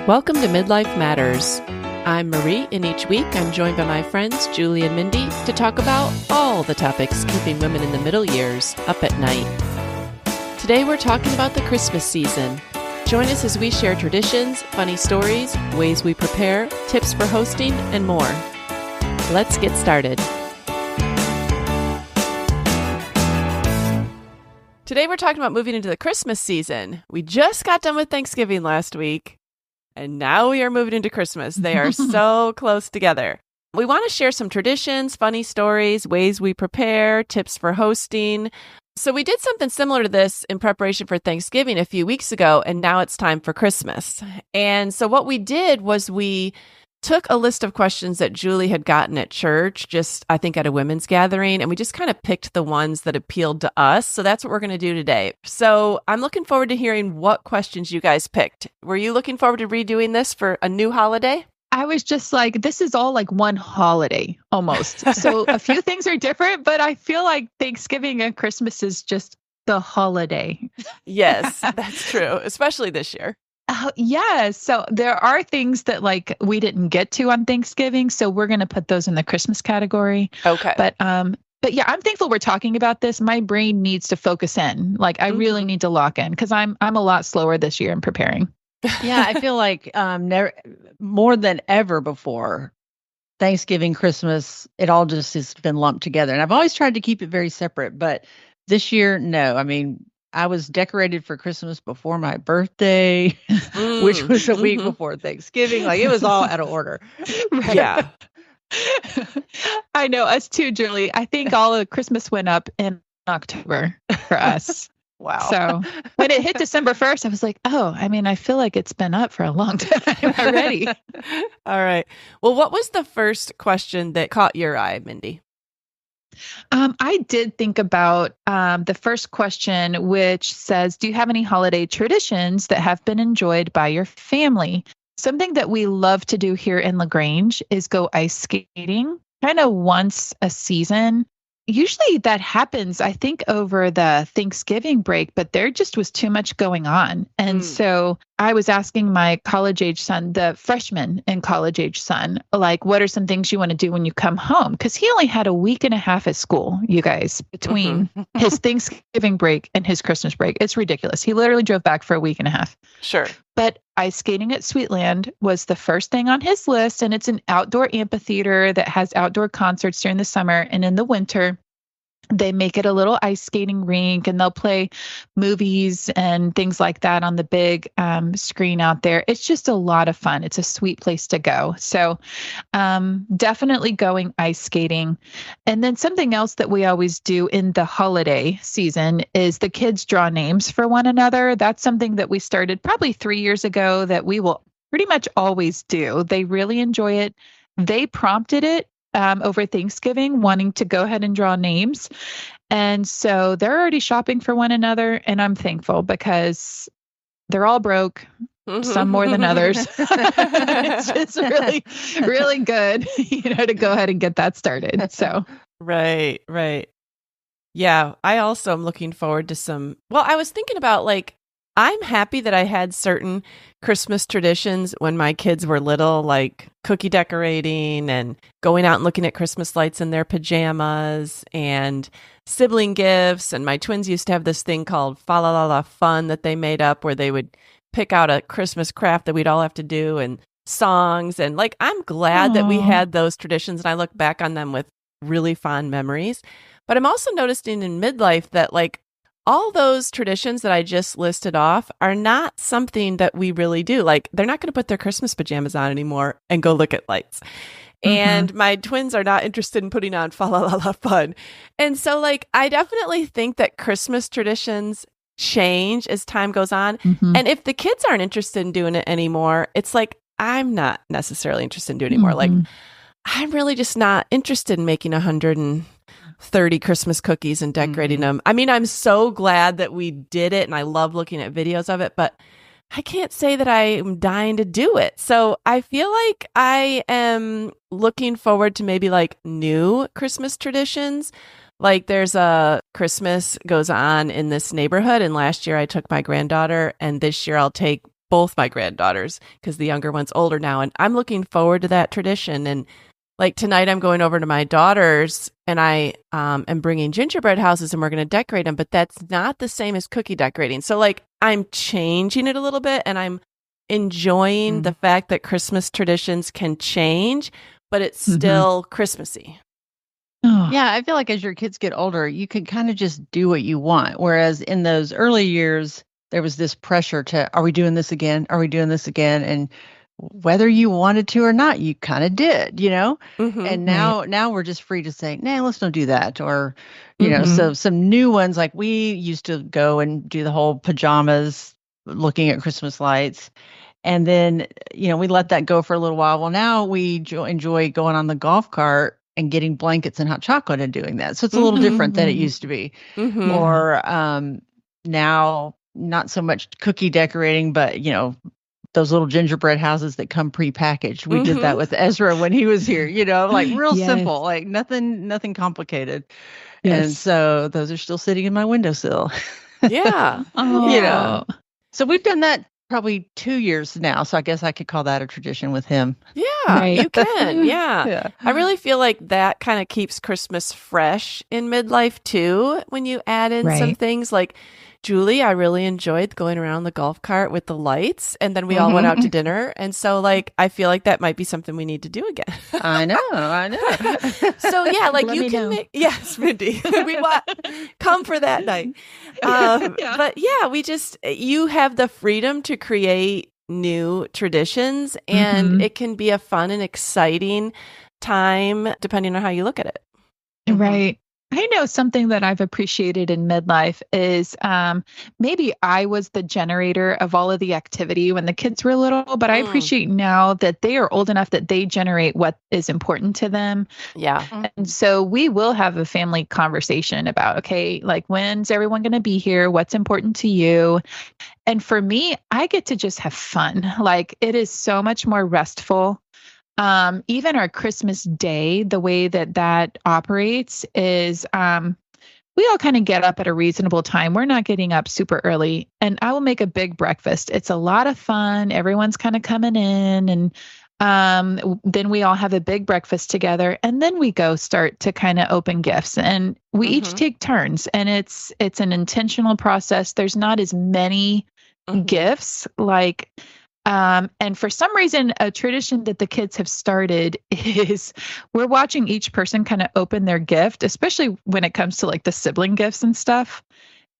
Welcome to Midlife Matters. I'm Marie, and each week I'm joined by my friends Julie and Mindy to talk about all the topics keeping women in the middle years up at night. Today we're talking about the Christmas season. Join us as we share traditions, funny stories, ways we prepare, tips for hosting, and more. Let's get started. Today we're talking about moving into the Christmas season. We just got done with Thanksgiving last week, and now we are moving into Christmas. They are so close together. We want to share some traditions, funny stories, ways we prepare, tips for hosting. So we did something similar to this in preparation for Thanksgiving a few weeks ago, and now it's time for Christmas. And so what we did was we took a list of questions that Julie had gotten at church, just I think at a women's gathering, and we just kind of picked the ones that appealed to us. So that's what we're going to do today. So I'm looking forward to hearing what questions you guys picked. Were you looking forward to redoing this for a new holiday? I was just like, this is all like one holiday almost. So a few things are different, but I feel like Thanksgiving and Christmas is just the holiday. Yes, that's true, especially this year. Yeah. So there are things that like we didn't get to on Thanksgiving. So we're going to put those in the Christmas category. Okay. But yeah, I'm thankful we're talking about this. My brain needs to focus in. Like I really need to lock in because I'm a lot slower this year in preparing. Yeah, I feel like more than ever before, Thanksgiving, Christmas, it all just has been lumped together. And I've always tried to keep it very separate, but this year, no. I mean, I was decorated for Christmas before my birthday, which was a week before Thanksgiving. Like it was all out of order. Right. Yeah. I know, us too, Julie. I think all of Christmas went up in October for us. Wow. So when it hit December 1st, I was like, oh, I mean, I feel like it's been up for a long time already. All right. Well, what was the first question that caught your eye, Mindy? I did think about the first question, which says, do you have any holiday traditions that have been enjoyed by your family? Something that we love to do here in LaGrange is go ice skating kind of once a season. Usually that happens, I think, over the Thanksgiving break, but there just was too much going on. And so I was asking my college age son, the freshman and college age son, like, what are some things you want to do when you come home? Because he only had a week and a half at school, you guys, between his Thanksgiving break and his Christmas break. It's ridiculous. He literally drove back for a week and a half. Sure. But ice skating at Sweetland was the first thing on his list. And it's an outdoor amphitheater that has outdoor concerts during the summer. And in the winter, they make it a little ice skating rink and they'll play movies and things like that on the big screen out there. It's just a lot of fun. It's a sweet place to go. So definitely going ice skating. And then something else that we always do in the holiday season is the kids draw names for one another. That's something that we started probably 3 years ago that we will pretty much always do. They really enjoy it. They prompted it over Thanksgiving, wanting to go ahead and draw names. And so they're already shopping for one another. And I'm thankful because they're all broke, some more than others. It's just really, really good, to go ahead and get that started. So, Right. Yeah. I also am looking forward to I was thinking about I'm happy that I had certain Christmas traditions when my kids were little, like cookie decorating and going out and looking at Christmas lights in their pajamas and sibling gifts. And my twins used to have this thing called Fa La La La Fun that they made up where they would pick out a Christmas craft that we'd all have to do and songs. And I'm glad that we had those traditions. And I look back on them with really fond memories. But I'm also noticing in midlife that all those traditions that I just listed off are not something that we really do. They're not going to put their Christmas pajamas on anymore and go look at lights. And my twins are not interested in putting on Fa La La La Fun. And so I definitely think that Christmas traditions change as time goes on. And if the kids aren't interested in doing it anymore, it's I'm not necessarily interested in doing it anymore. I'm really just not interested in making 130 Christmas cookies and decorating them. I mean, I'm so glad that we did it and I love looking at videos of it, but I can't say that I'm dying to do it. So I feel like I am looking forward to maybe new Christmas traditions. There's a Christmas goes on in this neighborhood, and last year I took my granddaughter, and this year I'll take both my granddaughters because the younger one's older now. And I'm looking forward to that tradition. And like tonight, I'm going over to my daughter's and I am bringing gingerbread houses and we're going to decorate them. But that's not the same as cookie decorating. So like I'm changing it a little bit and I'm enjoying the fact that Christmas traditions can change, but it's still Christmassy. Oh. Yeah, I feel like as your kids get older, you can kind of just do what you want. Whereas in those early years, there was this pressure to, are we doing this again? Are we doing this again? And whether you wanted to or not, you kind of did, you know? And now we're just free to say, nah, let's don't do that. Or, you know, so some new ones, like we used to go and do the whole pajamas, looking at Christmas lights. And then, you know, we let that go for a little while. Well, now we enjoy going on the golf cart and getting blankets and hot chocolate and doing that. So it's a little different than it used to be. Or now, not so much cookie decorating, but, you know, those little gingerbread houses that come prepackaged. We did that with Ezra when he was here, you know, like real simple, like nothing complicated. And so those are still sitting in my windowsill. Yeah. You know, so we've done that probably 2 years now. So I guess I could call that a tradition with him. Yeah, you can. Yeah. I really feel like that kind of keeps Christmas fresh in midlife too. When you add in some things like Julie, I really enjoyed going around the golf cart with the lights and then we all went out to dinner. And so like, I feel like that might be something we need to do again. I know. So yeah, like you can make, yes, Mindy, we want, come for that night. But yeah, you have the freedom to create new traditions and it can be a fun and exciting time depending on how you look at it. Right. I know something that I've appreciated in midlife is maybe I was the generator of all of the activity when the kids were little, but I appreciate now that they are old enough that they generate what is important to them. Yeah. And so we will have a family conversation about, okay, like when's everyone going to be here? What's important to you? And for me, I get to just have fun. Like it is so much more restful. Even our Christmas day, the way that operates is we all kind of get up at a reasonable time. We're not getting up super early. And I will make a big breakfast. It's a lot of fun. Everyone's kind of coming in. And then we all have a big breakfast together. And then we go start to kind of open gifts. And we each take turns. And it's an intentional process. There's not as many gifts like... and for some reason, a tradition that the kids have started is we're watching each person kind of open their gift, especially when it comes to like the sibling gifts and stuff.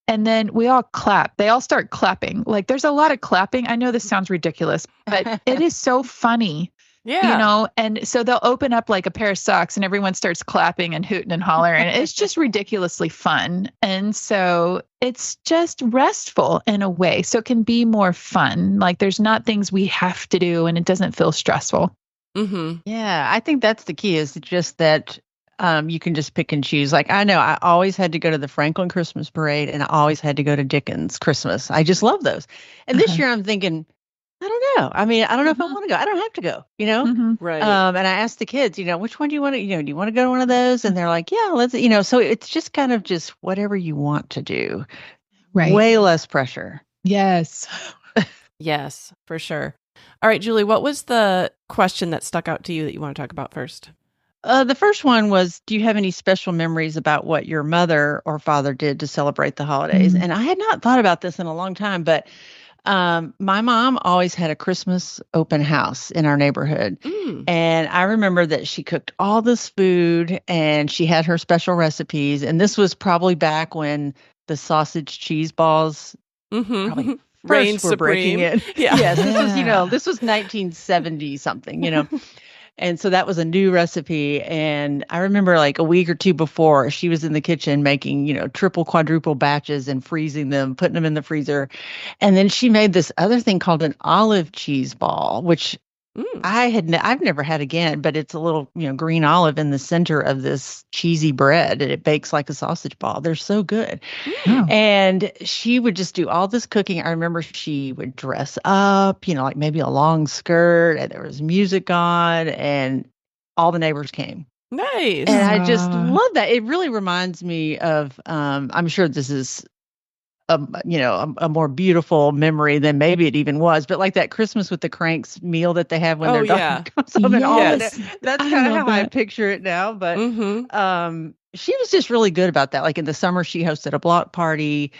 And then we all clap. They all start clapping. Like there's a lot of clapping. I know this sounds ridiculous, but it is so funny. Yeah. You know, and so they'll open up like a pair of socks and everyone starts clapping and hooting and hollering. And it's just ridiculously fun. And so it's just restful in a way. So it can be more fun. Like there's not things we have to do and it doesn't feel stressful. Yeah, I think that's the key is just that you can just pick and choose. Like I know I always had to go to the Franklin Christmas Parade and I always had to go to Dickens Christmas. I just love those. And this year I'm thinking, I don't know. I mean, I don't know if I want to go. I don't have to go, you know? Right. And I asked the kids, you know, which one do you want to, you know, do you want to go to one of those? And they're like, yeah, let's, you know, so it's just kind of just whatever you want to do. Right. Way less pressure. Yes. Yes, for sure. All right, Julie, what was the question that stuck out to you that you want to talk about first? The first one was, do you have any special memories about what your mother or father did to celebrate the holidays? And I had not thought about this in a long time, but my mom always had a Christmas open house in our neighborhood. And I remember that she cooked all this food and she had her special recipes. And this was probably back when the sausage cheese balls probably Reign first were breaking supreme. it. Yes, this was, you know, this was 1970 something, you know. And so that was a new recipe. And I remember like a week or two before, she was in the kitchen making, you know, triple, quadruple batches and freezing them, putting them in the freezer. And then she made this other thing called an olive cheese ball, which I've never had again, but it's a little, you know, green olive in the center of this cheesy bread and it bakes like a sausage ball. They're so good. And she would just do all this cooking. I remember she would dress up, you know, like maybe a long skirt and there was music on and all the neighbors came. Nice. And I just love that. It really reminds me of, I'm sure this is a more beautiful memory than maybe it even was. But like that Christmas with the Cranks meal that they have when their daughter comes home and all of Yes. it. That's kind of how I picture it now. But she was just really good about that. Like in the summer, she hosted a block party.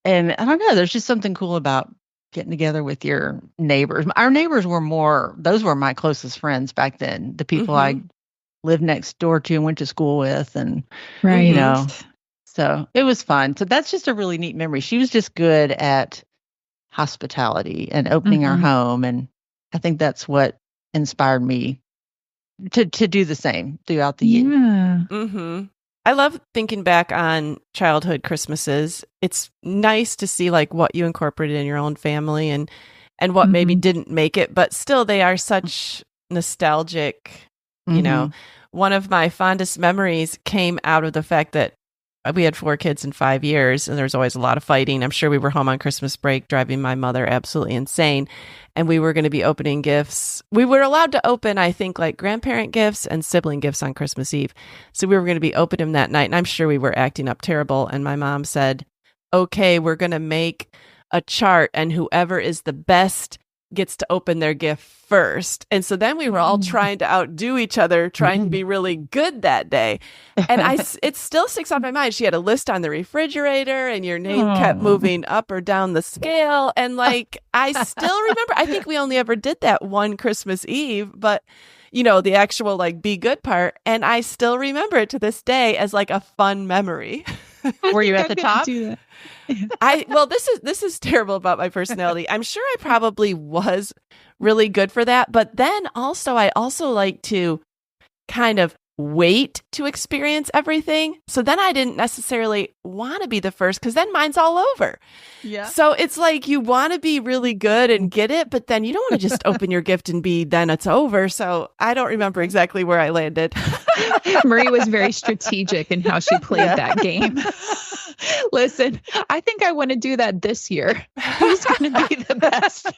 And I don't know, there's just something cool about getting together with your neighbors. Our neighbors those were my closest friends back then. The people I lived next door to and went to school with. And, so it was fun. So that's just a really neat memory. She was just good at hospitality and opening our home. And I think that's what inspired me to do the same throughout the year. Yeah. I love thinking back on childhood Christmases. It's nice to see like what you incorporated in your own family and what maybe didn't make it, but still they are such nostalgic, One of my fondest memories came out of the fact that we had 4 kids in 5 years, and there was always a lot of fighting. I'm sure we were home on Christmas break, driving my mother absolutely insane. And we were going to be opening gifts. We were allowed to open, I think, like grandparent gifts and sibling gifts on Christmas Eve. So we were going to be opening them that night. And I'm sure we were acting up terrible. And my mom said, okay, we're going to make a chart, and whoever is the best gets to open their gift first. And so then we were all trying to outdo each other, trying to be really good that day. And it still sticks on my mind. She had a list on the refrigerator and your name kept moving up or down the scale. And like, I still remember, I think we only ever did that one Christmas Eve, but the actual like be good part. And I still remember it to this day as like a fun memory. Were you at the top? This is terrible about my personality. I'm sure I probably was really good for that. But then I also like to kind of wait to experience everything. So then I didn't necessarily want to be the first because then mine's all over. Yeah. So it's like you want to be really good and get it, but then you don't want to just open your gift and then it's over. So I don't remember exactly where I landed. Marie was very strategic in how she played that game. Listen, I think I want to do that this year. Who's going to be the best?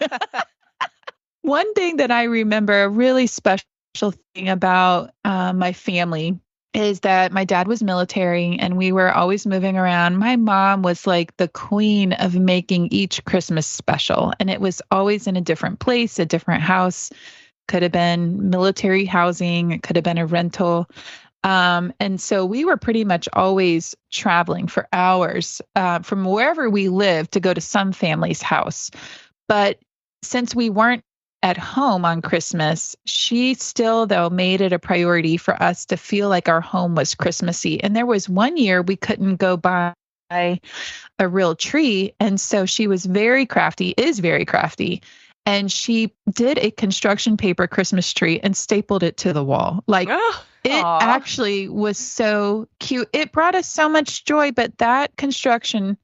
One thing that I remember, a really special thing about my family, is that my dad was military and we were always moving around. My mom was like the queen of making each Christmas special. And it was always in a different place, a different house. Could have been military housing. It could have been a rental. And so we were pretty much always traveling for hours from wherever we lived to go to some family's house. But since we weren't at home on Christmas, she still, though, made it a priority for us to feel like our home was Christmassy. And there was one year we couldn't go buy a real tree. And so she was very crafty, and she did a construction paper Christmas tree and stapled it to the wall. Like, it actually was so cute. It brought us so much joy, but that construction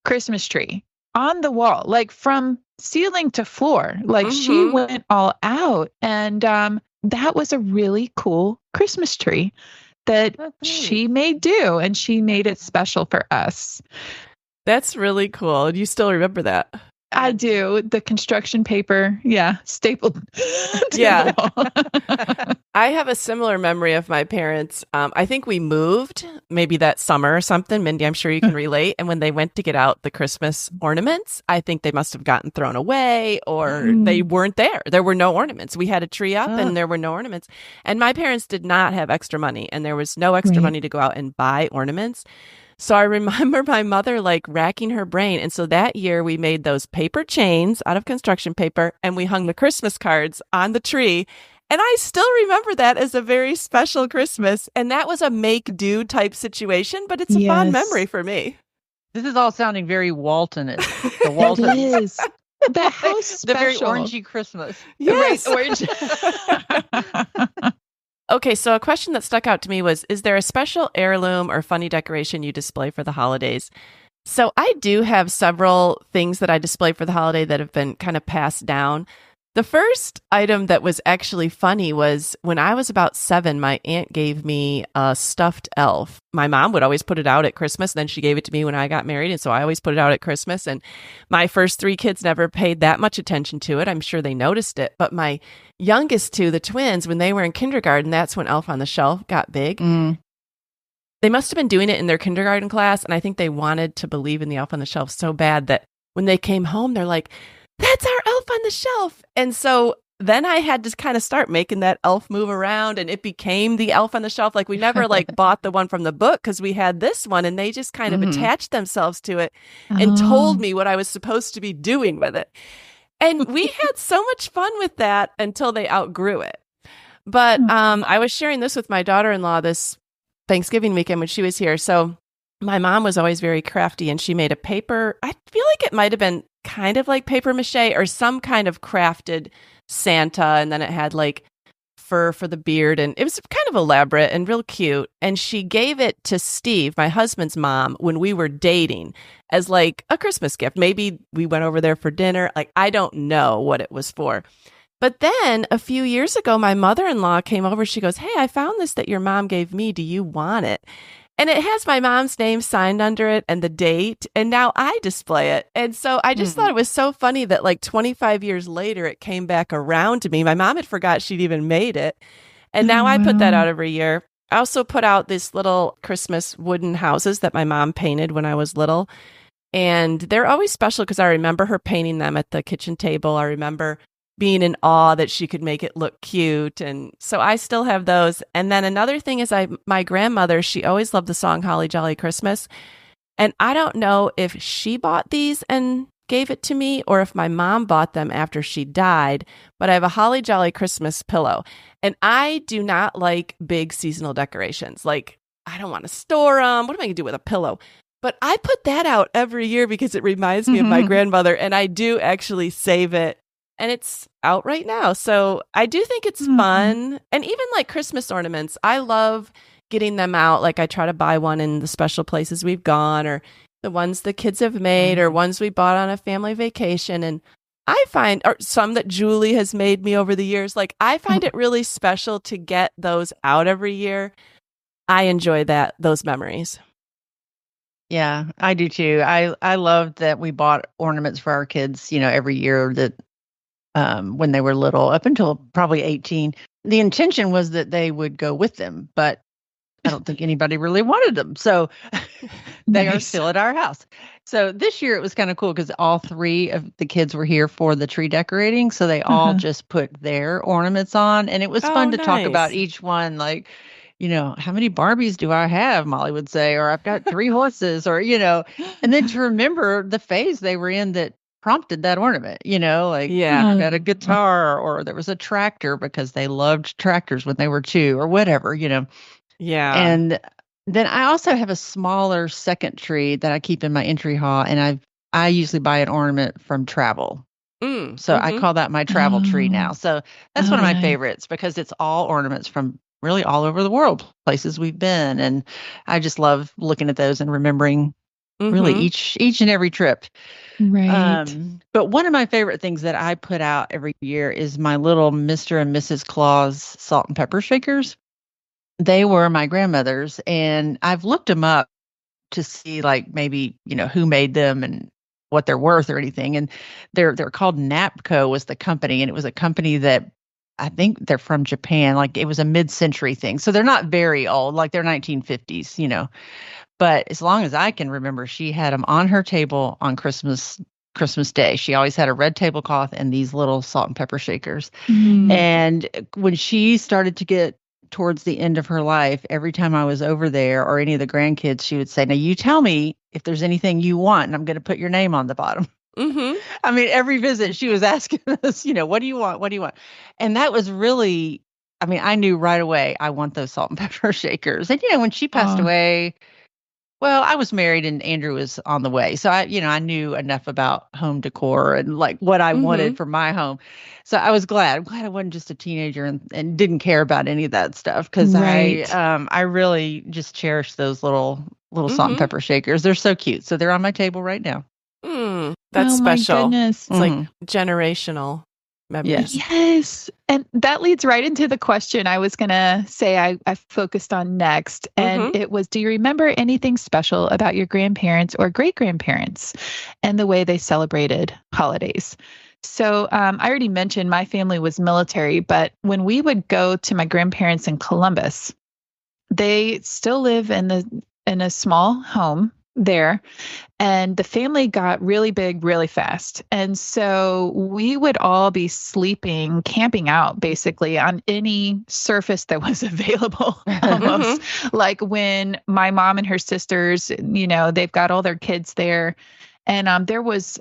Christmas tree on the wall, like from ceiling to floor, like she went all out. And that was a really cool Christmas tree that she made do, and she made it special for us. That's really cool. Do you still remember that? I do. The construction paper, stapled to the wall. I have a similar memory of my parents. I think we moved maybe that summer or something. Mindy, I'm sure you can relate. And when they went to get out the Christmas ornaments, I think they must have gotten thrown away or they weren't there. There were no ornaments. We had a tree up and there were no ornaments. And my parents did not have extra money, and there was no extra money to go out and buy ornaments. So I remember my mother like racking her brain. And so that year we made those paper chains out of construction paper and we hung the Christmas cards on the tree. And I still remember that as a very special Christmas. And that was a make do type situation, but it's a fond memory for me. This is all sounding very Walton-ish. The Walton. It is. The house special. The very orangey Christmas. Yes. Orange. Okay, so a question that stuck out to me was, is there a special heirloom or funny decoration you display for the holidays? So I do have several things that I display for the holiday that have been kind of passed down. The first item that was actually funny was when I was about 7, my aunt gave me a stuffed elf. My mom would always put it out at Christmas, and then she gave it to me when I got married, and so I always put it out at Christmas. And my first 3 kids never paid that much attention to it. I'm sure they noticed it. But my youngest 2, the twins, when they were in kindergarten, that's when Elf on the Shelf got big. they must have been doing it in their kindergarten class. And I think they wanted to believe in the elf on the shelf so bad that when they came home, they're like, that's our elf on the shelf. And so then I had to kind of start making that elf move around, and it became the elf on the shelf. Like we never like bought the one from the book because we had this one, and they just kind of attached themselves to it and told me what I was supposed to be doing with it. And we had so much fun with that until they outgrew it. But I was sharing this with my daughter-in-law this Thanksgiving weekend when she was here. So my mom was always very crafty, and she made a paper. I feel like it might have been kind of like paper mache or some kind of crafted Santa. And then it had like fur for the beard. And it was kind of elaborate and real cute. And she gave it to Steve, my husband's mom, when we were dating as like a Christmas gift. Maybe we went over there for dinner. Like, I don't know what it was for. But then a few years ago, my mother-in-law came over. She goes, hey, I found this that your mom gave me. Do you want it? And it has my mom's name signed under it and the date. And now I display it. And so I just thought it was so funny that like 25 years later, it came back around to me. My mom had forgot she'd even made it. And now I put that out every year. I also put out these little Christmas wooden houses that my mom painted when I was little. And they're always special because I remember her painting them at the kitchen table. I remember being in awe that she could make it look cute. And so I still have those. And then another thing is my grandmother, she always loved the song Holly Jolly Christmas. And I don't know if she bought these and gave it to me or if my mom bought them after she died, but I have a Holly Jolly Christmas pillow. And I do not like big seasonal decorations. Like, I don't want to store them. What am I going to do with a pillow? But I put that out every year because it reminds me of my grandmother. And I do actually save it. And it's out right now. So I do think it's fun. And even like Christmas ornaments, I love getting them out. Like I try to buy one in the special places we've gone or the ones the kids have made or ones we bought on a family vacation. And I find, or some that Julie has made me over the years, like I find it really special to get those out every year. I enjoy those memories. Yeah, I do too. I love that we bought ornaments for our kids, every year that when they were little, up until probably 18. The intention was that they would go with them, but I don't think anybody really wanted them. So they are still at our house. So this year it was kind of cool because all three of the kids were here for the tree decorating. So they all just put their ornaments on. And it was fun to talk about each one. Like, how many Barbies do I have? Molly would say, or I've got 3 horses, or, and then to remember the phase they were in that prompted that ornament, like got a guitar or there was a tractor because they loved tractors when they were 2 or whatever, Yeah. And then I also have a smaller second tree that I keep in my entry hall, and I usually buy an ornament from travel. So I call that my travel tree now. So that's one of my favorites because it's all ornaments from really all over the world, places we've been. And I just love looking at those and remembering really each and every trip. Right. But one of my favorite things that I put out every year is my little Mr. and Mrs. Claus salt and pepper shakers. They were my grandmother's, and I've looked them up to see like maybe, who made them and what they're worth or anything. And they're called Napco was the company, and it was a company that I think they're from Japan. Like it was a mid-century thing. So they're not very old, like they're 1950s, But as long as I can remember, she had them on her table on Christmas Day. She always had a red tablecloth and these little salt and pepper shakers. And when she started to get towards the end of her life, every time I was over there or any of the grandkids, she would say, now you tell me if there's anything you want, and I'm going to put your name on the bottom. I mean, every visit she was asking us, what do you want? What do you want? And that was really, I knew right away, I want those salt and pepper shakers. And, when she passed away, well, I was married and Andrew was on the way. So I knew enough about home decor and like what I wanted for my home. So I was glad I wasn't just a teenager and didn't care about any of that stuff. Cause I really just cherish those little salt and pepper shakers. They're so cute. So they're on my table right now. That's special. My goodness. It's like generational memories. Yes. And that leads right into the question I was going to say I focused on next. And it was, do you remember anything special about your grandparents or great-grandparents and the way they celebrated holidays? So I already mentioned my family was military, but when we would go to my grandparents in Columbus, they still live in a small home there. And the family got really big really fast. And so we would all be sleeping, camping out basically on any surface that was available almost. Like when my mom and her sisters, they've got all their kids there. And there was,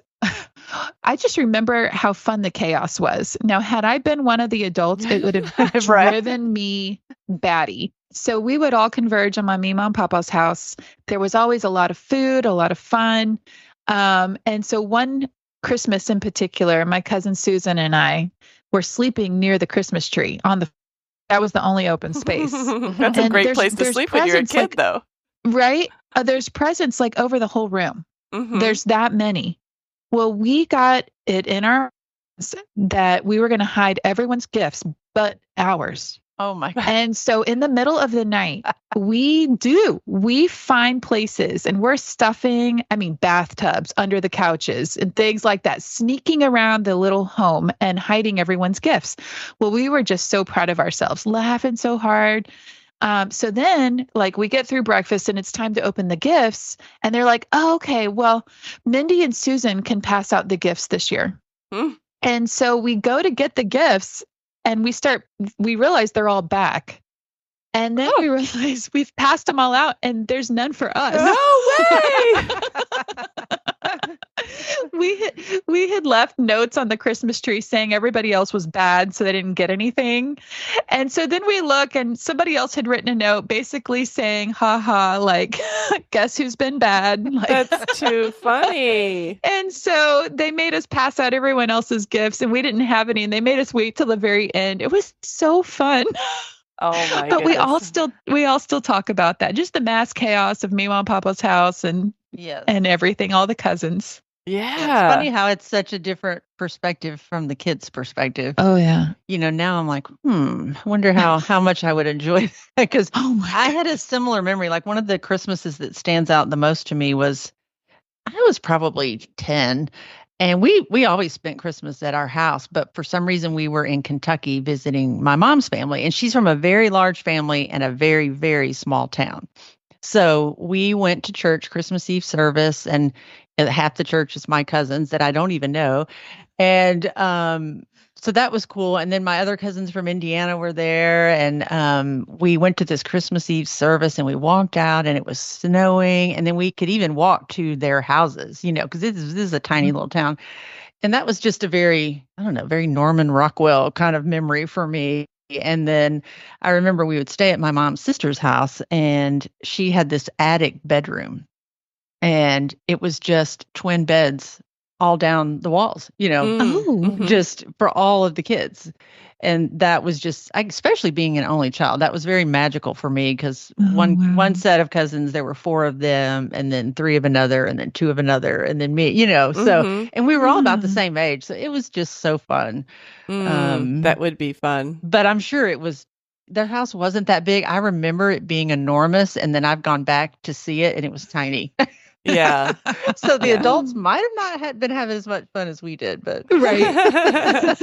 I just remember how fun the chaos was. Now, had I been one of the adults, it would have driven me batty. So we would all converge on my Mima and Papa's house. There was always a lot of food, a lot of fun. And so one Christmas in particular, my cousin Susan and I were sleeping near the Christmas tree that was the only open space. That's a great place to sleep when you're a kid, though. Right? There's presents like over the whole room. There's that many. Well, we got it in our heads that we were going to hide everyone's gifts but ours. Oh my God. And so in the middle of the night, we find places and we're stuffing, bathtubs under the couches and things like that, sneaking around the little home and hiding everyone's gifts. Well, we were just so proud of ourselves, laughing so hard. So then we get through breakfast and it's time to open the gifts and they're like, oh, okay, well, Mindy and Susan can pass out the gifts this year. And so we go to get the gifts and we realize they're all back. And then we realize we've passed them all out and there's none for us. No way! We had left notes on the Christmas tree saying everybody else was bad, so they didn't get anything. And so then we look and somebody else had written a note basically saying, haha, guess who's been bad? That's too funny. And so they made us pass out everyone else's gifts and we didn't have any and they made us wait till the very end. It was so fun. Oh my But goodness. we all still talk about that. Just the mass chaos of Mima and Papa's house and everything, all the cousins. Yeah. It's funny how it's such a different perspective from the kids' perspective. Oh yeah. Now I'm like, I wonder how much I would enjoy that. Because I had a similar memory. Like one of the Christmases that stands out the most to me was I was probably 10. And we always spent Christmas at our house, but for some reason we were in Kentucky visiting my mom's family, and she's from a very large family and a very, very small town. So we went to church, Christmas Eve service, and half the church is my cousins that I don't even know. And so that was cool. And then my other cousins from Indiana were there. And we went to this Christmas Eve service and we walked out and it was snowing. And then we could even walk to their houses, because this is a tiny little town. And that was just a very Norman Rockwell kind of memory for me. And then I remember we would stay at my mom's sister's house and she had this attic bedroom. And it was just twin beds all down the walls, just for all of the kids. And that was just, especially being an only child, that was very magical for me because one set of cousins, there were 4 of them, and then 3 of another, and then 2 of another, and then me, so, and we were all about the same age. So it was just so fun. That would be fun. But I'm sure their house wasn't that big. I remember it being enormous, and then I've gone back to see it, and it was tiny. Yeah. So the adults might have not been having as much fun as we did, but right.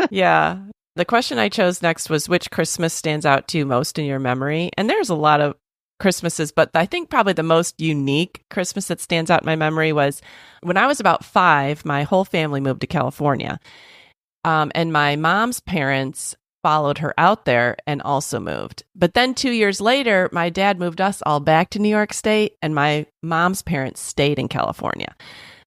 Yeah. The question I chose next was which Christmas stands out to you most in your memory? And there's a lot of Christmases, but I think probably the most unique Christmas that stands out in my memory was when I was about 5, my whole family moved to California. And my mom's parents followed her out there and also moved. But then 2 years later, my dad moved us all back to New York State and my mom's parents stayed in California.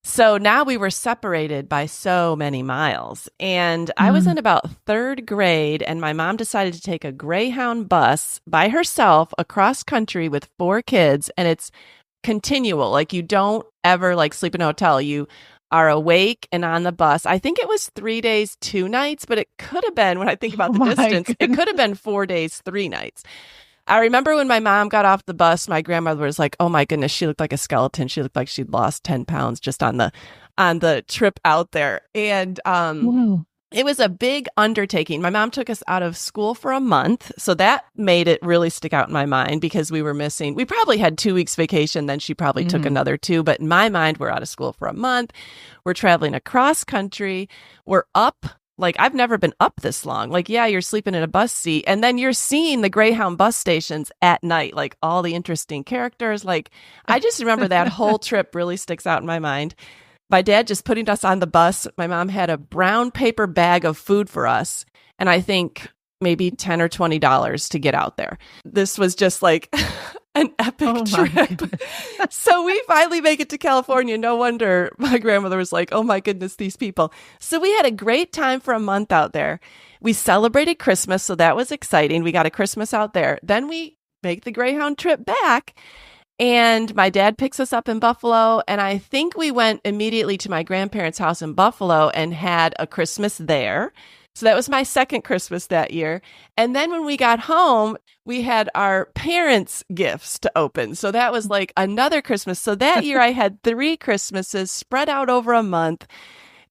So now we were separated by so many miles. And I was in about 3rd grade and my mom decided to take a Greyhound bus by herself across country with 4 kids. And it's continual. Like you don't ever sleep in a hotel. You are awake and on the bus. I think it was 3 days, 2 nights, but it could have been, when I think about the distance, it could have been 4 days, 3 nights. I remember when my mom got off the bus, my grandmother was like, oh my goodness, she looked like a skeleton. She looked like she'd lost 10 pounds just on the trip out there. And it was a big undertaking. My mom took us out of school for a month. So that made it really stick out in my mind because we probably had 2 weeks vacation. Then she probably took another 2. But in my mind, we're out of school for a month. We're traveling across country. We're up like, I've never been up this long. Like, yeah, you're sleeping in a bus seat, and then you're seeing the Greyhound bus stations at night, like all the interesting characters. Like, I just remember that whole trip really sticks out in my mind. My dad just putting us on the bus. My mom had a brown paper bag of food for us, and I think maybe $10 or $20 to get out there. This was just like an epic trip. So we finally make it to California. No wonder my grandmother was like, oh my goodness, these people. So we had a great time for a month out there. We celebrated Christmas, so that was exciting. We got a Christmas out there. Then we make the Greyhound trip back, and my dad picks us up in Buffalo, and I think we went immediately to my grandparents' house in Buffalo and had a Christmas there. So that was my second Christmas that year. And then when we got home, we had our parents' gifts to open. So that was like another Christmas. So that year I had 3 Christmases spread out over a month.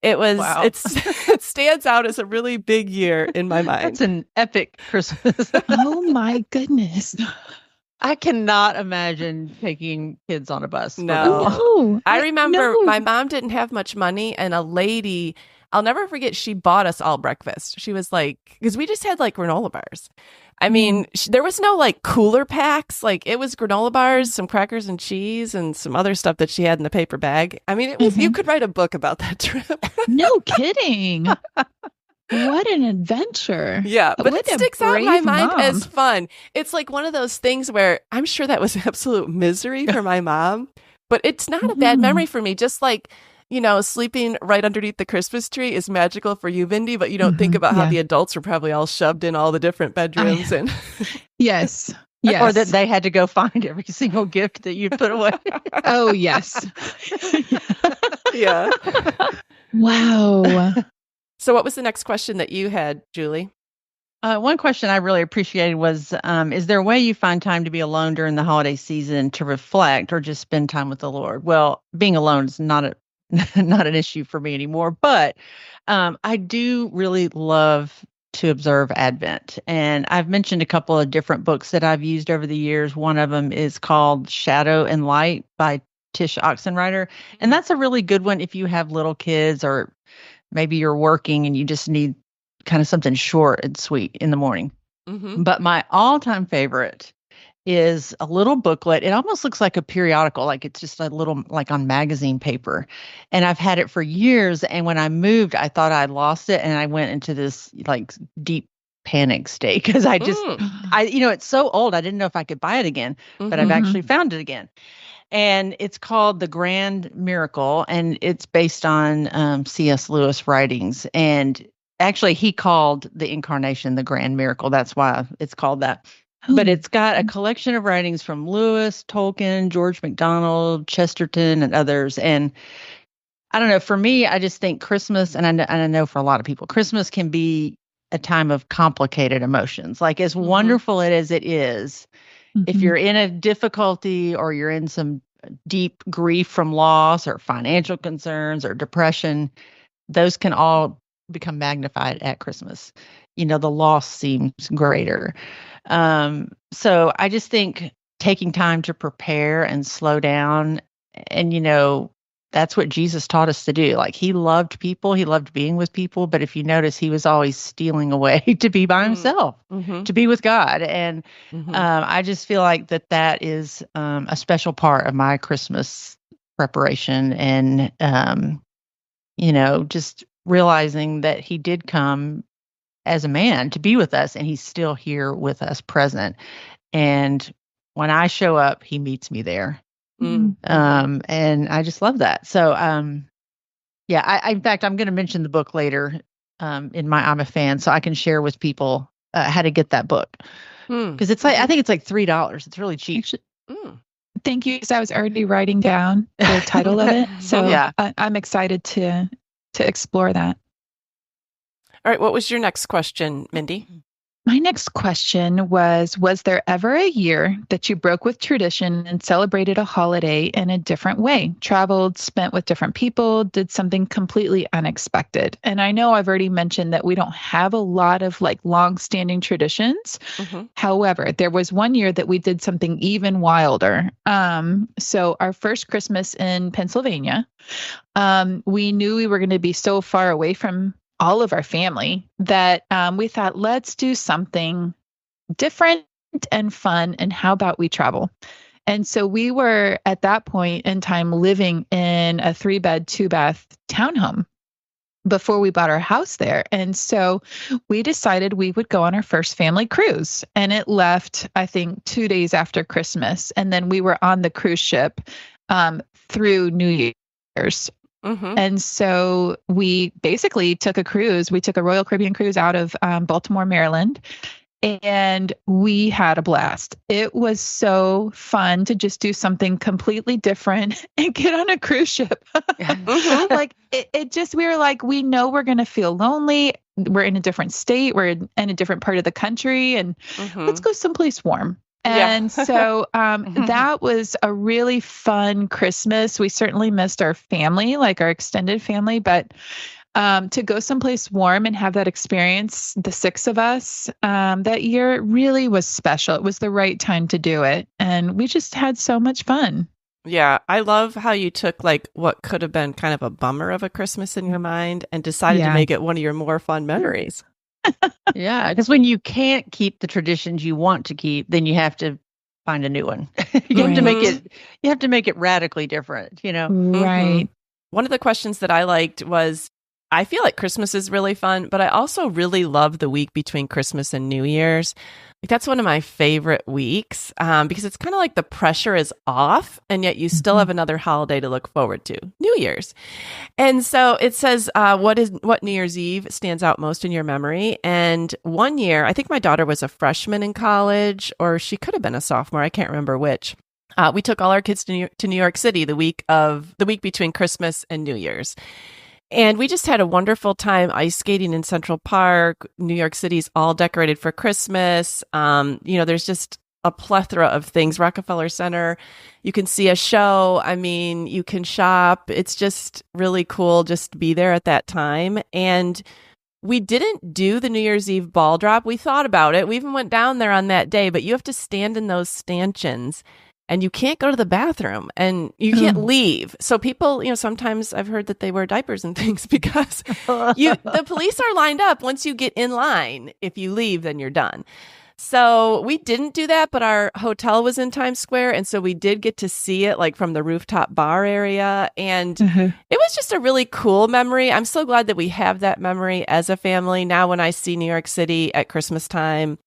It was, it stands out as a really big year in my mind. It's an epic Christmas. Oh my goodness. I cannot imagine taking kids on a bus. No. I remember my mom didn't have much money, and a lady, I'll never forget, she bought us all breakfast. She was like, because we just had like granola bars. I mean, there was no like cooler packs. Like, it was granola bars, some crackers and cheese, and some other stuff that she had in the paper bag. I mean, it was, you could write a book about that trip. No kidding. What an adventure. Yeah, but it sticks out in my mind as fun. It's like one of those things where I'm sure that was absolute misery for my mom, but it's not a bad memory for me. Just like, you know, sleeping right underneath the Christmas tree is magical for you, Mindy, but you don't think about how the adults were probably all shoved in all the different bedrooms. And Yes. Or that they had to go find every single gift that you put away. Oh, yes. Yeah. Wow. So what was the next question that you had, Julie? One question I really appreciated was, is there a way you find time to be alone during the holiday season to reflect or just spend time with the Lord? Well, being alone is not an issue for me anymore, but I do really love to observe Advent. And I've mentioned a couple of different books that I've used over the years. One of them is called Shadow and Light by Tish Oxenreider. And that's a really good one if you have little kids, or maybe you're working and you just need kind of something short and sweet in the morning. But my all-time favorite is a little booklet. It almost looks like a periodical, like it's just a little, like on magazine paper. And I've had it for years. And when I moved, I thought I'd lost it. And I went into this like deep panic state because it's so old. I didn't know if I could buy it again, but I've actually found it again. And it's called The Grand Miracle, and it's based on C.S. Lewis writings. And actually, he called the Incarnation the Grand Miracle. That's why it's called that. But it's got a collection of writings from Lewis, Tolkien, George MacDonald, Chesterton, and others. And I don't know, for me, I just think Christmas, and I know for a lot of people, Christmas can be a time of complicated emotions. Like, as wonderful as it is, if you're in a difficulty or you're in some deep grief from loss or financial concerns or depression, those can all become magnified at Christmas. You know, the loss seems greater. So I just think taking time to prepare and slow down, and, you know, that's what Jesus taught us to do. Like, he loved people, he loved being with people, but if you notice, he was always stealing away to be by himself, to be with God. And I just feel like that is a special part of my Christmas preparation. And, you know, just realizing that he did come as a man to be with us, and he's still here with us, present. And when I show up, he meets me there. And I just love that. So, I in fact, I'm going to mention the book later in my I'm a Fan, so I can share with people how to get that book. Because it's like, I think it's like $3. It's really cheap. Thank you, because I was already writing down the title of it. So I'm excited to explore that. All right. What was your next question, Mindy? My next question was there ever a year that you broke with tradition and celebrated a holiday in a different way? Traveled, spent with different people, did something completely unexpected? And I know I've already mentioned that we don't have a lot of like long-standing traditions. However, there was one year that we did something even wilder. So our first Christmas in Pennsylvania, we knew we were going to be so far away from all of our family that we thought, let's do something different and fun. And how about we travel? And so we were at that point in time living in a 3-bed, 2-bath townhome before we bought our house there. And so we decided we would go on our first family cruise. And it left, I think, 2 days after Christmas. And then we were on the cruise ship through New Year's. Mm-hmm. And so we basically took a cruise. We took a Royal Caribbean cruise out of Baltimore, Maryland. And we had a blast. It was so fun to just do something completely different and get on a cruise ship. Mm-hmm. Like we were like, we know we're going to feel lonely. We're in a different state. We're in a different part of the country, and let's go someplace warm. And so that was a really fun Christmas. We certainly missed our family, like our extended family, but to go someplace warm and have that experience, the 6 of us that year really was special. It was the right time to do it. And we just had so much fun. Yeah, I love how you took like what could have been kind of a bummer of a Christmas in your mind and decided to make it one of your more fun memories. Yeah, because when you can't keep the traditions you want to keep, then you have to find a new one. You have to make it radically different, Right. Mm-hmm. One of the questions that I liked was, I feel like Christmas is really fun, but I also really love the week between Christmas and New Year's. Like, that's one of my favorite weeks because it's kind of like the pressure is off, and yet you still have another holiday to look forward to, New Year's. And so it says, what New Year's Eve stands out most in your memory? And one year, I think my daughter was a freshman in college, or she could have been a sophomore. I can't remember which. We took all our kids to New York City the week between Christmas and New Year's. And we just had a wonderful time ice skating in Central Park. New York City's all decorated for Christmas. There's just a plethora of things. Rockefeller Center, you can see a show. I mean, you can shop. It's just really cool just to be there at that time. And we didn't do the New Year's Eve ball drop. We thought about it. We even went down there on that day, but you have to stand in those stanchions. And you can't go to the bathroom and you can't leave. So people, sometimes I've heard that they wear diapers and things because the police are lined up. Once you get in line, if you leave, then you're done. So we didn't do that, but our hotel was in Times Square. And so we did get to see it like from the rooftop bar area. And it was just a really cool memory. I'm so glad that we have that memory as a family. Now, when I see New York City at Christmas time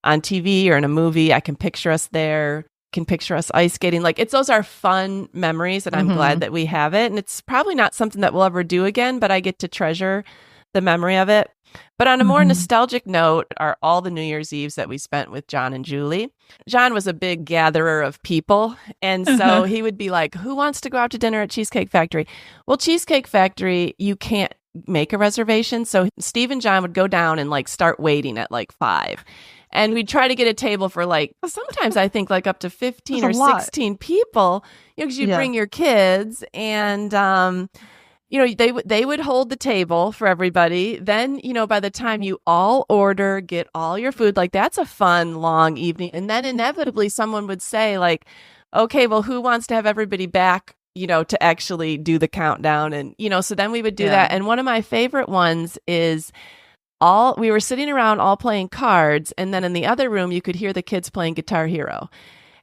on TV or in a movie, I can picture us there. Can picture us ice skating. Like, those are fun memories, and I'm glad that we have it. And it's probably not something that we'll ever do again, but I get to treasure the memory of it. But on a more nostalgic note are all the New Year's Eves that we spent with John and Julie. John was a big gatherer of people. And so he would be like, who wants to go out to dinner at Cheesecake Factory? Well, Cheesecake Factory, you can't make a reservation. So Steve and John would go down and like start waiting at like 5. And we'd try to get a table for like, sometimes I think like up to 15 or 16 people, because you bring your kids and, they would hold the table for everybody. Then, by the time you all order, get all your food, like that's a fun, long evening. And then inevitably someone would say like, okay, well, who wants to have everybody back, to actually do the countdown? And, so then we would do that. And one of my favorite ones is we were sitting around all playing cards, and then in the other room you could hear the kids playing Guitar Hero.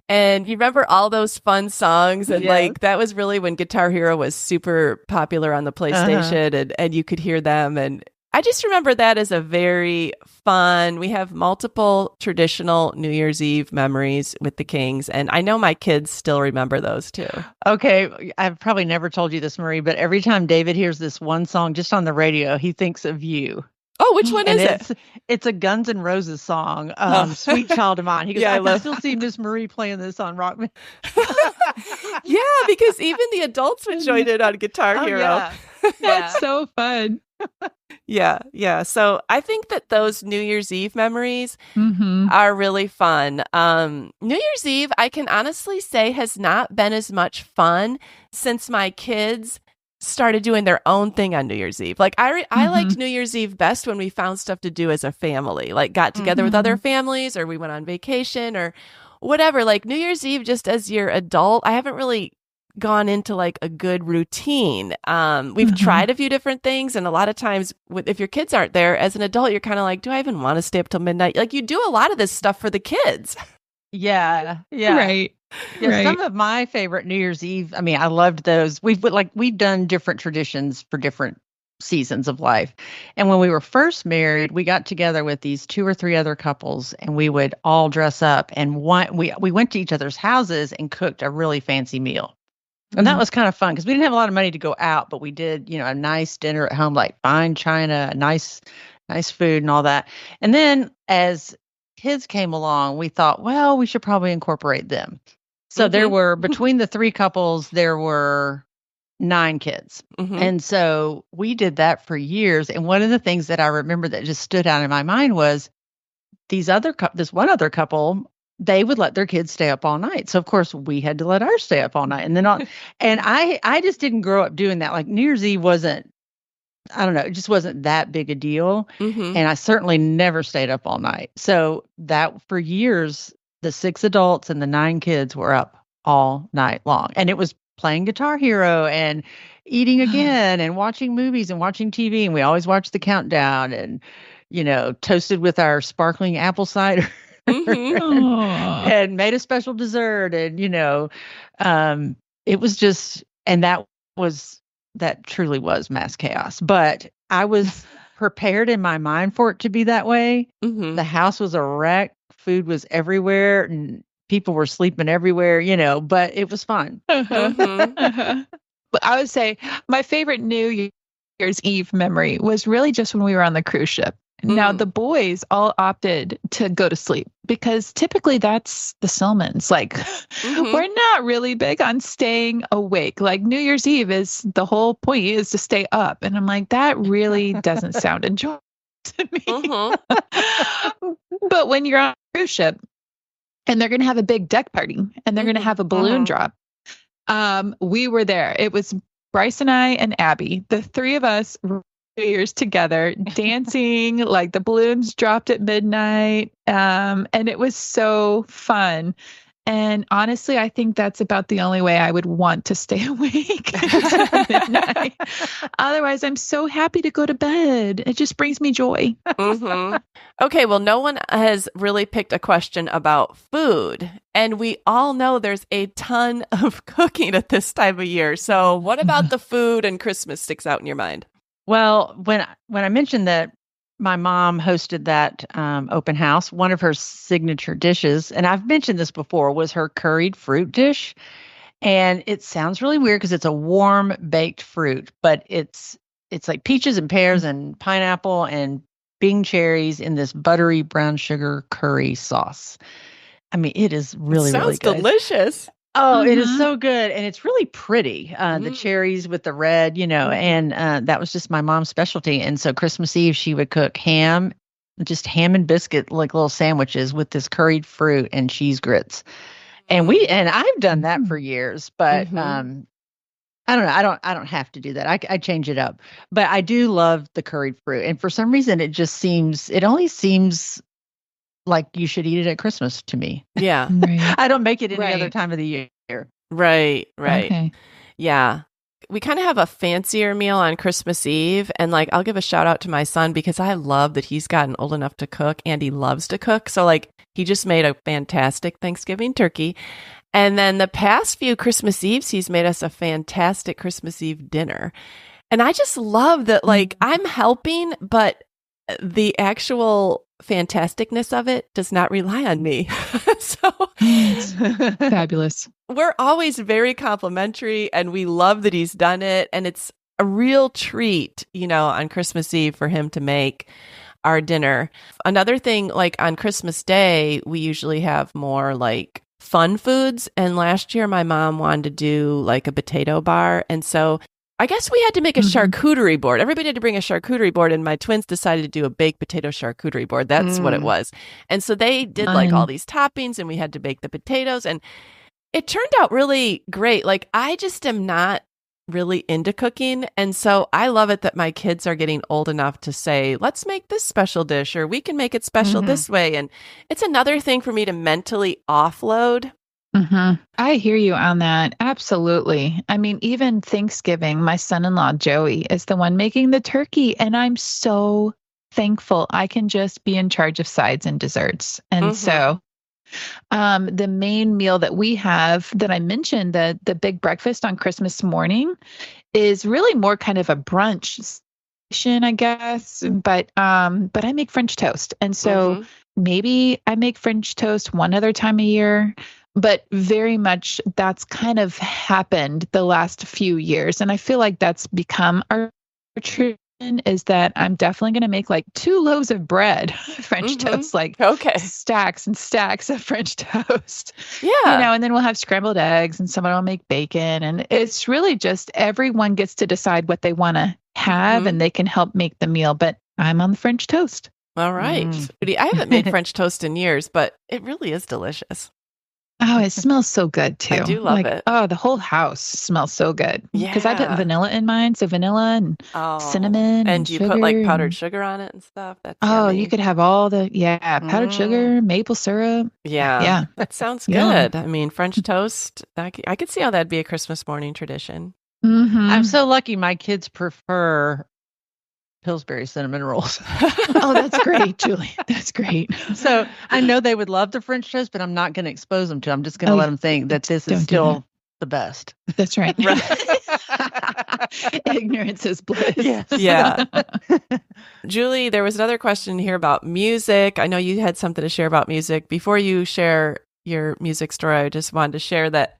And you remember all those fun songs, and like that was really when Guitar Hero was super popular on the PlayStation, and you could hear them. And I just remember that as a very fun. We have multiple traditional New Year's Eve memories with the Kings, and I know my kids still remember those too. Okay, I've probably never told you this, Marie, but every time David hears this one song just on the radio, he thinks of you. Oh, which one is it? It's a Guns N' Roses song, Sweet Child of Mine. He goes, I can still see Miss Marie playing this on Rock. Yeah, because even the adults would join in on Guitar Hero. Yeah. That's so fun. Yeah. So I think that those New Year's Eve memories are really fun. New Year's Eve, I can honestly say, has not been as much fun since my kids started doing their own thing on New Year's Eve. Like I liked New Year's Eve best when we found stuff to do as a family, like got together with other families, or we went on vacation or whatever. Like New Year's Eve, just as your adult, I haven't really gone into like a good routine. We've tried a few different things. And a lot of times if your kids aren't there as an adult, you're kind of like, do I even want to stay up till midnight? Like you do a lot of this stuff for the kids. Yeah. Yeah. Right. Yeah, Right. some of my favorite New Year's Eve, I mean, I loved those. We've done different traditions for different seasons of life. And when we were first married, we got together with these 2 or 3 other couples and we would all dress up and we went to each other's houses and cooked a really fancy meal. And that was kind of fun because we didn't have a lot of money to go out, but we did, a nice dinner at home, like fine china, nice food and all that. And then as kids came along, we thought, well, we should probably incorporate them. So there were, between the 3 couples, there were 9 kids. And so we did that for years. And one of the things that I remember that just stood out in my mind was this one other couple, they would let their kids stay up all night. So of course we had to let ours stay up all night. And then and I just didn't grow up doing that. Like New Year's Eve wasn't, I don't know, it just wasn't that big a deal. And I certainly never stayed up all night. So that for years, the 6 adults and the 9 kids were up all night long. And it was playing Guitar Hero and eating again and watching movies and watching TV. And we always watched the countdown and, toasted with our sparkling apple cider and made a special dessert. And, it was just, and that truly was mass chaos. But I was prepared in my mind for it to be that way. The house was a wreck. Food was everywhere and people were sleeping everywhere, but it was fun. But I would say my favorite New Year's Eve memory was really just when we were on the cruise ship. Now, the boys all opted to go to sleep because typically that's the Silmans. Like, we're not really big on staying awake. Like, New Year's Eve is the whole point is to stay up. And I'm like, that really doesn't sound enjoyable to me. But when you're on a cruise ship and they're going to have a big deck party and they're going to have a balloon drop, we were there. It was Bryce and I and Abby, the 3 of us, New Year's together, dancing, like the balloons dropped at midnight. And it was so fun. And honestly, I think that's about the only way I would want to stay awake until midnight. Otherwise, I'm so happy to go to bed. It just brings me joy. Okay, well, no one has really picked a question about food. And we all know there's a ton of cooking at this time of year. So what about the food and Christmas sticks out in your mind? Well, when I mentioned that my mom hosted that open house, one of her signature dishes, and I've mentioned this before, was her curried fruit dish. And it sounds really weird because it's a warm baked fruit, but it's like peaches and pears and pineapple and Bing cherries in this buttery brown sugar curry sauce. I mean, it is really, really good. Sounds delicious. Oh, it is so good. And it's really pretty. The cherries with the red, and that was just my mom's specialty. And so Christmas Eve, she would cook just ham and biscuit, like little sandwiches with this curried fruit and cheese grits. And I've done that for years, but I don't know. I don't have to do that. I change it up, but I do love the curried fruit. And for some reason, it only seems like you should eat it at Christmas to me. Yeah. Right. I don't make it any other time of the year. Right. Okay. Yeah. We kind of have a fancier meal on Christmas Eve. And I'll give a shout out to my son because I love that he's gotten old enough to cook and he loves to cook. So he just made a fantastic Thanksgiving turkey. And then the past few Christmas Eves, he's made us a fantastic Christmas Eve dinner. And I just love that, I'm helping, but the actual fantasticness of it does not rely on me. So fabulous. We're always very complimentary and we love that he's done it. And it's a real treat, on Christmas Eve for him to make our dinner. Another thing, on Christmas Day, we usually have more fun foods. And last year my mom wanted to do a potato bar. And so I guess we had to make a charcuterie board. Everybody had to bring a charcuterie board, and my twins decided to do a baked potato charcuterie board. That's what it was. And so they did all these toppings, and we had to bake the potatoes, and it turned out really great. I just am not really into cooking, and so I love it that my kids are getting old enough to say, let's make this special dish, or we can make it special this way. And it's another thing for me to mentally offload I hear you on that. Absolutely. I mean, even Thanksgiving, my son-in-law, Joey, is the one making the turkey. And I'm so thankful I can just be in charge of sides and desserts. And so the main meal that we have that I mentioned, the big breakfast on Christmas morning, is really more kind of a brunch situation, I guess. But I make French toast. And so maybe I make French toast one other time a year, but very much that's kind of happened the last few years. And I feel like that's become our tradition, is that I'm definitely going to make like 2 loaves of bread, French toast, like stacks and stacks of French toast. Yeah. And then we'll have scrambled eggs and someone will make bacon. And it's really just everyone gets to decide what they want to have and they can help make the meal. But I'm on the French toast. All right. I haven't made French toast in years, but it really is delicious. Oh, it smells so good too. I do love it. Oh, the whole house smells so good. Yeah. Because I put vanilla in mine. So vanilla and cinnamon. And you put like powdered sugar on it and stuff. That's yummy. You could have all the, powdered sugar, maple syrup. Yeah. That sounds good. I mean, French toast, I could see how that'd be a Christmas morning tradition. I'm so lucky my kids prefer Pillsbury cinnamon rolls. Oh, that's great, Julie. That's great. So I know they would love the French toast, but I'm not going to expose them to it. I'm just going to let them think that this is still the best. That's right. Ignorance is bliss. Yes. Yeah. Julie, there was another question here about music. I know you had something to share about music. Before you share your music story, I just wanted to share that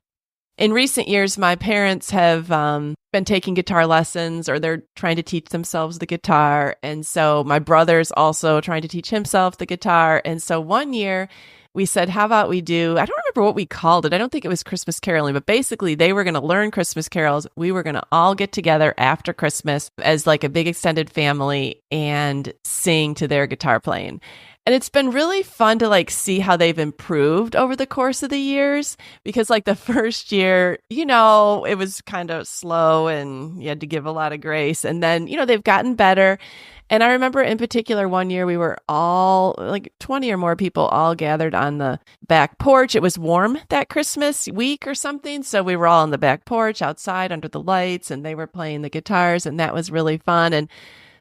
in recent years, my parents have been taking guitar lessons, or they're trying to teach themselves the guitar. And so my brother's also trying to teach himself the guitar. And so one year we said, how about we do, I don't remember what we called it. I don't think it was Christmas caroling, but basically they were going to learn Christmas carols. We were going to all get together after Christmas as like a big extended family and sing to their guitar playing. And it's been really fun to like see how they've improved over the course of the years, because like the first year, it was kind of slow and you had to give a lot of grace. And then, they've gotten better. And I remember in particular one year we were all like 20 or more people all gathered on the back porch. It was warm that Christmas week or something. So we were all on the back porch outside under the lights, and they were playing the guitars, and that was really fun. And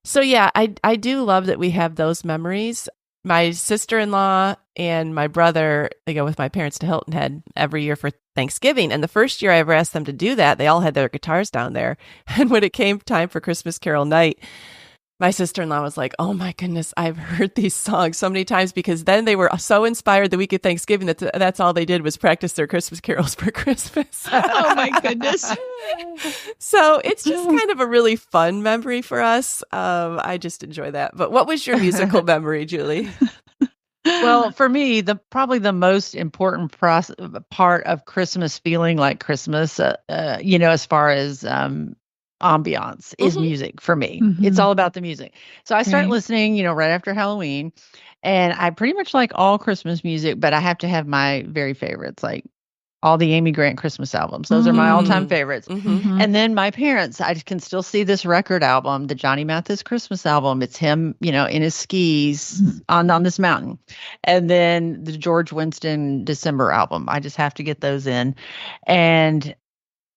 so, yeah, I do love that we have those memories. My sister-in-law and my brother, they go with my parents to Hilton Head every year for Thanksgiving. And the first year I ever asked them to do that, they all had their guitars down there. And when it came time for Christmas Carol night, my sister-in-law was like, oh my goodness, I've heard these songs so many times, because then they were so inspired the week of Thanksgiving that that's all they did was practice their Christmas carols for Christmas. Oh my goodness. So it's just kind of a really fun memory for us. I just enjoy that. But what was your musical memory, Julie? Well, for me, probably the most important part of Christmas feeling like Christmas, as far as ambiance is music for me. It's all about the music. So I start listening, right after Halloween, and I pretty much like all Christmas music, but I have to have my very favorites, like all the Amy Grant Christmas albums. Those are my all-time favorites. And then my parents, I can still see this record album, the Johnny Mathis Christmas album. It's him, in his skis on this mountain. And then the George Winston December album. I just have to get those in. And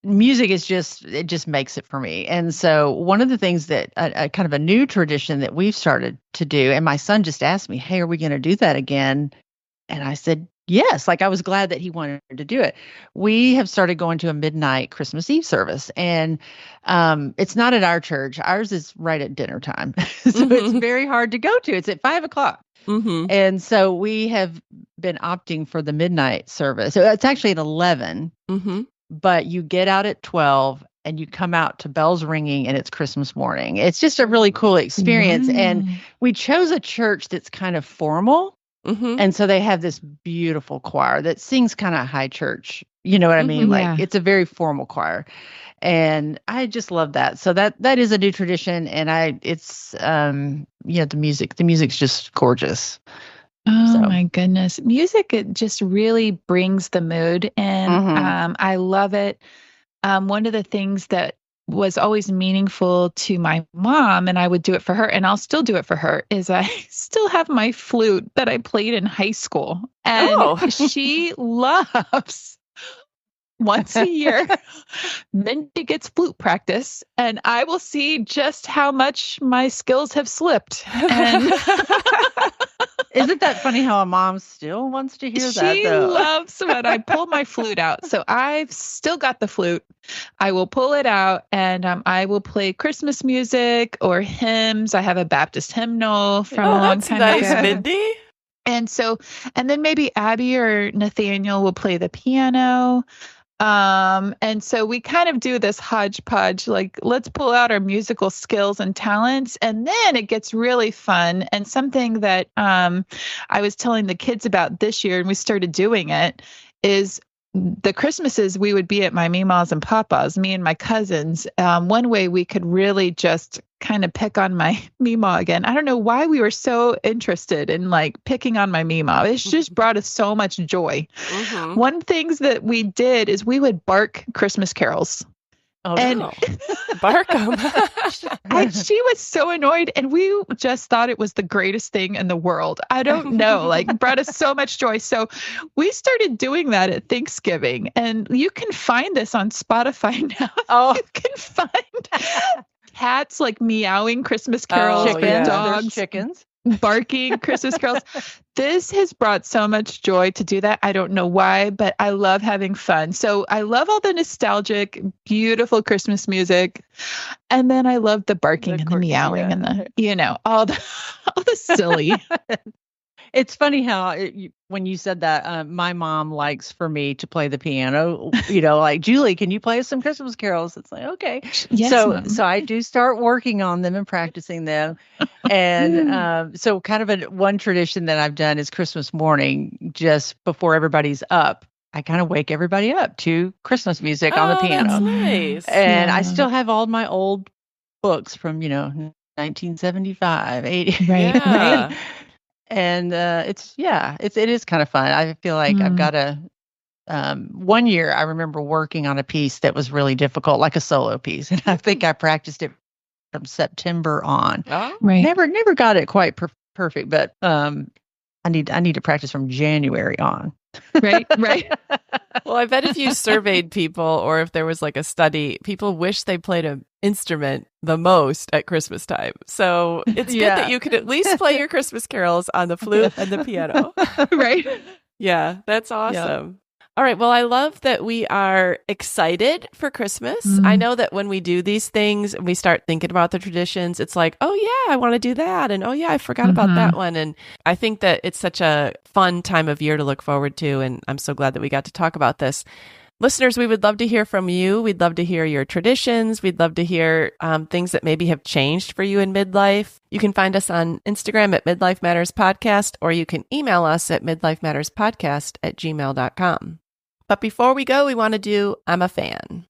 music is it just makes it for me. And so one of the things that a kind of a new tradition that we've started to do, and my son just asked me, hey, are we going to do that again? And I said, yes. Like, I was glad that he wanted to do it. We have started going to a midnight Christmas Eve service, and it's not at our church. Ours is right at dinner time. So it's very hard to go to. It's at 5:00. And so we have been opting for the midnight service. So it's actually at 11. But you get out at 12 and you come out to bells ringing, and it's Christmas morning. It's just a really cool experience. And we chose a church that's kind of formal. And so they have this beautiful choir that sings kind of high church. You know what I mean? Like, it's a very formal choir. And I just love that. So that is a new tradition. And the music's just gorgeous. Oh my goodness. Music, it just really brings the mood. And I love it. One of the things that was always meaningful to my mom, and I would do it for her, and I'll still do it for her, is I still have my flute that I played in high school. And she loves once a year, Mindy gets flute practice, and I will see just how much my skills have slipped. And Isn't that funny how a mom still wants to hear that, she though? loves when I pull my flute out. So I've still got the flute. I will pull it out and I will play Christmas music or hymns. I have a Baptist hymnal from a long that's time nice, ago. Mindy. And then maybe Abby or Nathaniel will play the piano. And so we kind of do this hodgepodge, like let's pull out our musical skills and talents. And then it gets really fun. And something that I was telling the kids about this year, and we started doing it, is the Christmases we would be at my Meemaws and Papa's, me and my cousins. One way we could really just kind of pick on my Meemaw again. I don't know why we were so interested in like picking on my Meemaw. It's just brought us so much joy. Mm-hmm. One things that we did is we would bark Christmas carols. Oh, And no. Bark 'em. she was so annoyed, and we just thought it was the greatest thing in the world. I don't know, like brought us so much joy. So we started doing that at Thanksgiving, and you can find this on Spotify now. Oh, You can find cats like meowing Christmas carols, Oh, or yeah. There's dogs chickens. barking Christmas carols. This has brought so much joy to do that. I don't know why, but I love having fun. So I love all the nostalgic, beautiful Christmas music. And then I love the barking and the meowing and the, all the silly. It's funny how when you said that, my mom likes for me to play the piano. Like, Julie, can you play us some Christmas carols? It's like, okay. Yes, Mom. So I do start working on them and practicing them. And so kind of one tradition that I've done is Christmas morning, just before everybody's up. I kind of wake everybody up to Christmas music on the piano. That's nice. And I Yeah. still have all my old books from, 1975, 80. Right, Yeah. right. And it is kind of fun. I feel like I've got a one year I remember working on a piece that was really difficult, like a solo piece. And I think I practiced it from September on. Oh, Right. Never got it quite perfect, but I need to practice from January on. Right. well, I bet if you surveyed people or if there was like a study, people wish they played an instrument the most at Christmas time. So it's good that you could at least play your Christmas carols on the flute and the piano. Right. Yeah, that's awesome. All right. Well, I love that we are excited for Christmas. I know that when we do these things and we start thinking about the traditions, it's like, oh, yeah, I want to do that. And oh, yeah, I forgot about that one. And I think that it's such a fun time of year to look forward to. And I'm so glad that we got to talk about this. Listeners, we would love to hear from you. We'd love to hear your traditions. We'd love to hear things that maybe have changed for you in midlife. You can find us on Instagram at Midlife Matters Podcast, or you can email us at midlifematterspodcast@gmail.com. But before we go, we want to do I'm a Fan.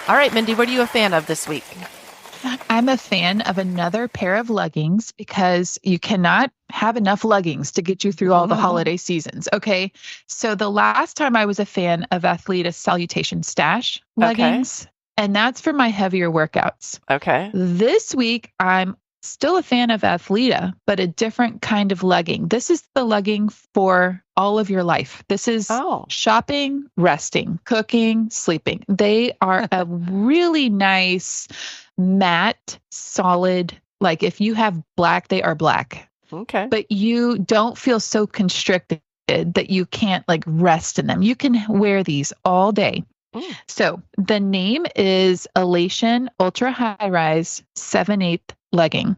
All right, Mindy, what are you a fan of this week? I'm a fan of another pair of leggings because you cannot have enough leggings to get you through all the holiday seasons. Okay. So the last time I was a fan of Athleta Salutation Stash leggings, and that's for my heavier workouts. Okay. This week, I'm still a fan of Athleta, but a different kind of legging. This is the legging for all of your life. This is shopping, resting, cooking, sleeping. They are a really nice, matte, solid, like if you have black, they are black. Okay. But you don't feel so constricted that you can't like rest in them. You can wear these all day. So the name is Elation Ultra High Rise 7/8 legging.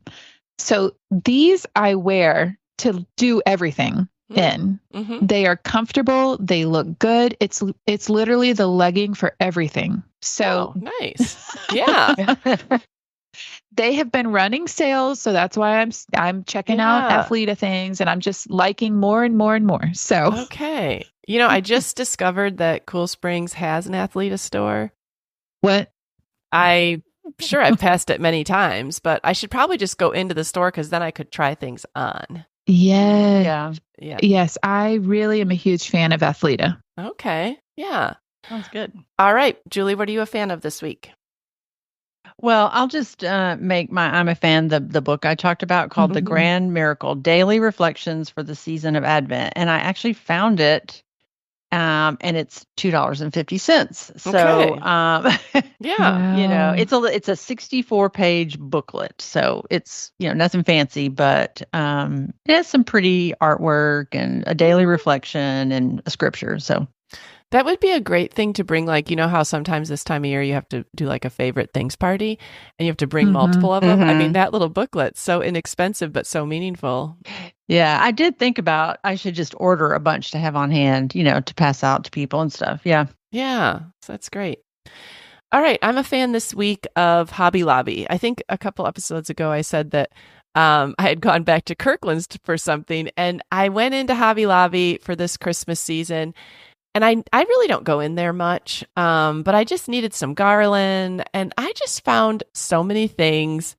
So these I wear to do everything in. They are comfortable. They look good. It's literally the legging for everything. So nice. Yeah. They have been running sales, so that's why I'm checking out Athleta things, and I'm just liking more and more and more. So okay, I just discovered that Cool Springs has an Athleta store. What? I'm sure I've passed it many times, but I should probably just go into the store because then I could try things on. Yeah. Yeah. Yes, I really am a huge fan of Athleta. Okay. Yeah. Sounds good. All right, Julie, what are you a fan of this week? Well, I'll just make I'm a fan, the book I talked about called The Mhm. Grand Miracle, Daily Reflections for the Season of Advent. And I actually found it, and it's $2.50. So, Okay. Yeah. Wow. it's a 64-page booklet. So it's, nothing fancy, but it has some pretty artwork and a daily reflection and a scripture. So That would be a great thing to bring, like, how sometimes this time of year you have to do like a favorite things party and you have to bring multiple of them. I mean, that little booklet's so inexpensive, but so meaningful. yeah, I did think about I should just order a bunch to have on hand, to pass out to people and stuff. Yeah. Yeah. So that's great. All right. I'm a fan this week of Hobby Lobby. I think a couple episodes ago I said that I had gone back to Kirkland's for something, and I went into Hobby Lobby for this Christmas season. And I really don't go in there much, but I just needed some garland, and I just found so many things.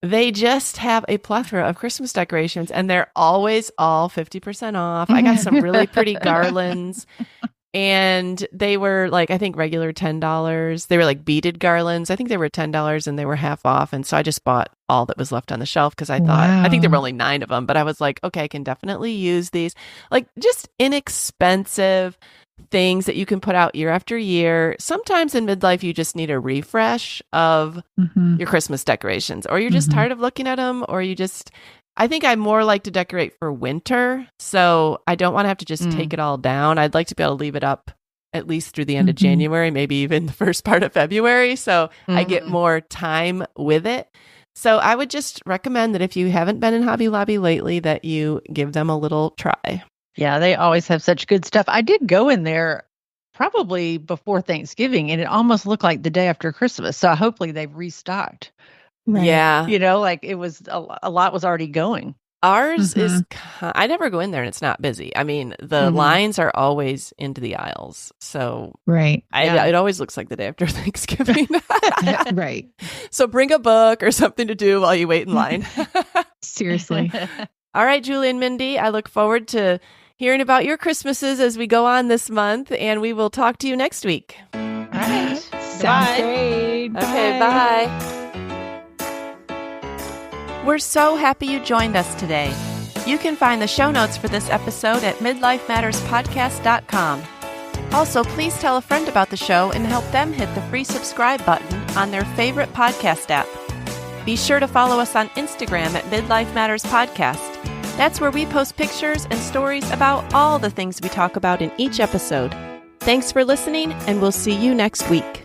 They just have a plethora of Christmas decorations, and they're always all 50% off. I got some really pretty garlands, and they were like, I think regular $10. They were like beaded garlands. I think they were $10 and they were half off. And so I just bought all that was left on the shelf because I thought, I think there were only 9 of them, but I was like, okay, I can definitely use these. Like, just inexpensive things that you can put out year after year. Sometimes in midlife, you just need a refresh of your Christmas decorations, or you're just tired of looking at them, or I think I more like to decorate for winter. So I don't want to have to just take it all down. I'd like to be able to leave it up at least through the end of January, maybe even the first part of February. So I get more time with it. So I would just recommend that if you haven't been in Hobby Lobby lately, that you give them a little try. Yeah, they always have such good stuff. I did go in there probably before Thanksgiving, and it almost looked like the day after Christmas. So hopefully they've restocked. Right. Yeah. Like it was a lot was already going. Ours is, I never go in there and it's not busy. I mean, the lines are always into the aisles. So Right. it always looks like the day after Thanksgiving. Right. So bring a book or something to do while you wait in line. Seriously. All right, Julie and Mindy, I look forward to hearing about your Christmases as we go on this month, and we will talk to you next week. All right. Sounds great. Okay, bye. We're so happy you joined us today. You can find the show notes for this episode at midlifematterspodcast.com. Also, please tell a friend about the show and help them hit the free subscribe button on their favorite podcast app. Be sure to follow us on Instagram at Midlife Matters Podcast. That's where we post pictures and stories about all the things we talk about in each episode. Thanks for listening, and we'll see you next week.